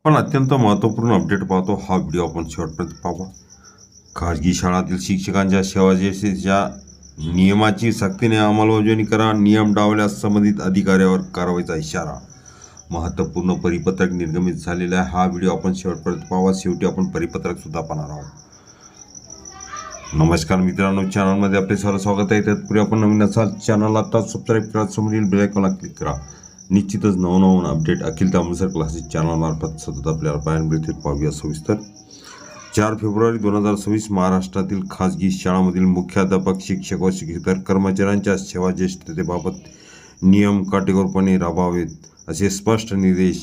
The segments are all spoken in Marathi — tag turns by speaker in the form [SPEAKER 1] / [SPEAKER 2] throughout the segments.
[SPEAKER 1] पण अत्यंत महत्त्वपूर्ण अपडेट पाहतो. हा व्हिडिओ आपण शेवटपर्यंत पाहावा. खाजगी शाळांतील शिक्षकांच्या सेवानिवृत्तीच्या नियमाची सक्तीने अंमलबजावणी करा. नियम डावल्यास संबंधित अधिकाऱ्यावर कारवाईचा इशारा. महत्त्वपूर्ण परिपत्रक निर्गमित झालेला आहे. हा व्हिडिओ आपण शेवटपर्यंत पाहावा. शेवटी आपण परिपत्रक सुद्धा पाहणार आहोत. नमस्कार मित्रांनो, चॅनलमध्ये आपले सर्व स्वागत आहे. तत्पूर्वी आपण नवीन असाल चॅनलला आता सबस्क्राईब करा, समोरील बेल आयकॉनला क्लिक करा. निश्चितच नवनवीन अपडेट अखिल तांबूसर क्लासेस चॅनलमार्फत सतत आपल्याला पाहायला मिळतील. पाहूया सविस्तर. 4 फेब्रुवारी 2026 महाराष्ट्रातील खाजगी शाळांमधील मुख्याध्यापक, शिक्षक व शिक्षकेतर कर्मचाऱ्यांच्या सेवाज्येष्ठतेबाबत नियम काटेकोरपणे राबवावेत असे स्पष्ट निर्देश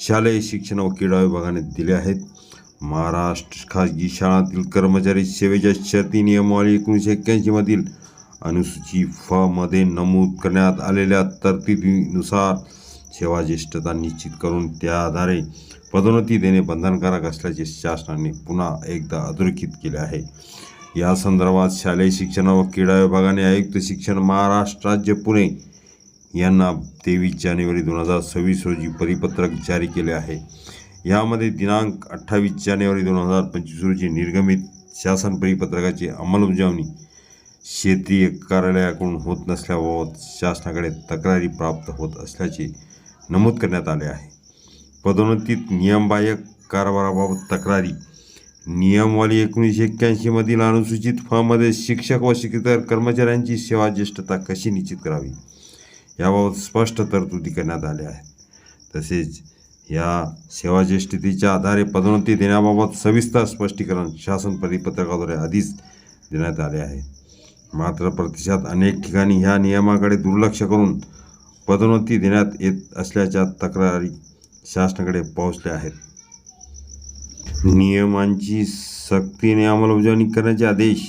[SPEAKER 1] शालेय शिक्षण व क्रीडा विभागाने दिले आहेत. महाराष्ट्र खाजगी शाळांतील कर्मचारी सेवेच्या शर्ती नियमावली 1981 मधील अनुसूची फ मध्ये नमूद करण्यात आलेल्या तरतुदीनुसार सेवाज्येष्ठता निश्चित करून त्या आधारे पदोन्नती देणे बंधनकारक असल्याचे शासनाने पुन्हा एकदा अधोरेखित केले आहे. या संदर्भात शालेय शिक्षण व क्रीडा विभागाने आयुक्त शिक्षण महाराष्ट्र राज्य पुणे यांना 23 जानेवारी 2026 रोजी परिपत्रक जारी केले आहे. यामध्ये दिनांक 28 जानेवारी 2025 रोजी निर्गमित शासन परिपत्रकाची अंमलबजावणी क्षेत्रीय कार्यालयाकडून होत नसल्याबाबत शासनाकडे तक्रारी प्राप्त होत असल्याचे नमूद करण्यात आले आहे. पदोन्नतीत नियमबाह्य कारभाराबाबत तक्रारी. नियमावली 1981 मधील अनुसूचित फ मध्ये शिक्षक व शिक्षकेतर कर्मचाऱ्यांची सेवाज्येष्ठता कशी निश्चित करावी याबाबत स्पष्ट तरतुदी करण्यात आल्या आहेत. तसेच या सेवाज्येष्ठतेच्या आधारे पदोन्नती देण्याबाबत सविस्तर स्पष्टीकरण शासन परिपत्रकाद्वारे आधीच देण्यात आले आहे. मात्र प्रदेशात अनेक ठिकाणी ह्या नियमाकडे दुर्लक्ष करून पदोन्नती देण्यात येत असल्याच्या तक्रारी शासनाकडे पोहोचल्या आहेत. नियमांची सक्तीने अंमलबजावणी करण्याचे आदेश.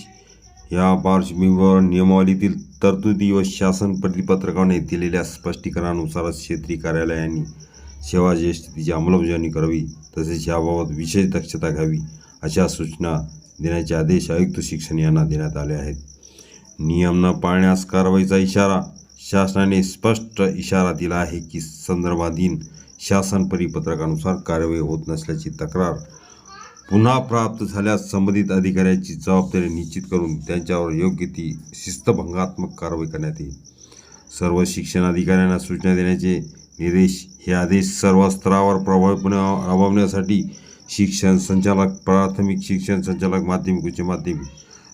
[SPEAKER 1] या पार्श्वभूमीवर नियमावलीतील तरतुदी व शासन परिपत्रकाने दिलेल्या स्पष्टीकरणानुसारच क्षेत्रीय कार्यालयांनी सेवाज्येष्ठतेची अंमलबजावणी करावी, तसेच याबाबत विशेष दक्षता घ्यावी अशा सूचना देण्याचे आदेश आयुक्त शिक्षण यांना देण्यात आले आहेत. नियम न पाळण्यास कारवाईचा इशारा. शासनाने स्पष्ट इशारा दिला आहे की संदर्भाधीन शासन परिपत्रकानुसार कार्यवाही होत नसल्याची तक्रार पुन्हा प्राप्त झाल्यास संबंधित अधिकाऱ्याची जबाबदारी निश्चित करून त्यांच्यावर योग्य ती शिस्तभंगात्मक कारवाई करण्यात येईल. सर्व शिक्षण अधिकाऱ्यांना सूचना देण्याचे निर्देश. हे आदेश सर्व स्तरावर प्रभावीपणे राबवण्यासाठी शिक्षण संचालक, प्राथमिक शिक्षण संचालक, माध्यमिक, उच्च माध्यमिक,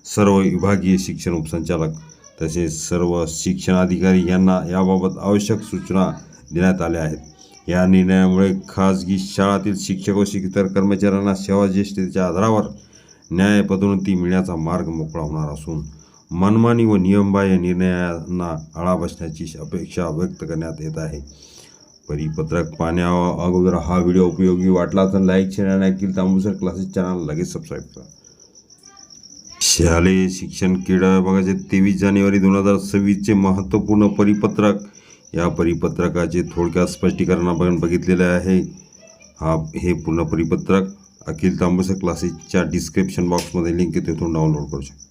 [SPEAKER 1] सर्व विभागीय शिक्षण उपसंचालक तसेच सर्व शिक्षण अधिकारी यांना याबाबत आवश्यक सूचना देण्यात आल्या आहेत. या निर्णयामुळे खाजगी शाळांतील शिक्षक व शिक्षकेतर कर्मचाऱ्यांना सेवाज्येष्ठतेच्या आधारावर न्याय पदोन्नती मिळण्याचा मार्ग मोकळा होणार असून मनमानी व नियमबाह्य निर्णयांना आळा बसण्याची अपेक्षा व्यक्त करण्यात येत आहे. परिपत्रक पाहण्या अगोदर हा व्हिडिओ उपयोगी वाटला तर लाईक, शेअर आणि अखिल तांबूसर क्लासेस चॅनल लगेच सबस्क्राईब करा. शालेय शिक्षण क्रीडा विभागाचे 23 जानेवारी 2026 महत्त्वपूर्ण परिपत्रक. या परिपत्रकाचे थोडक्यात स्पष्टीकरण आपण बघितलेले आहे. हे पूर्ण परिपत्रक अखिल तांबूसर क्लासेसच्या डिस्क्रिप्शन बॉक्समध्ये लिंक आहे, तिथून डाउनलोड करू शकता.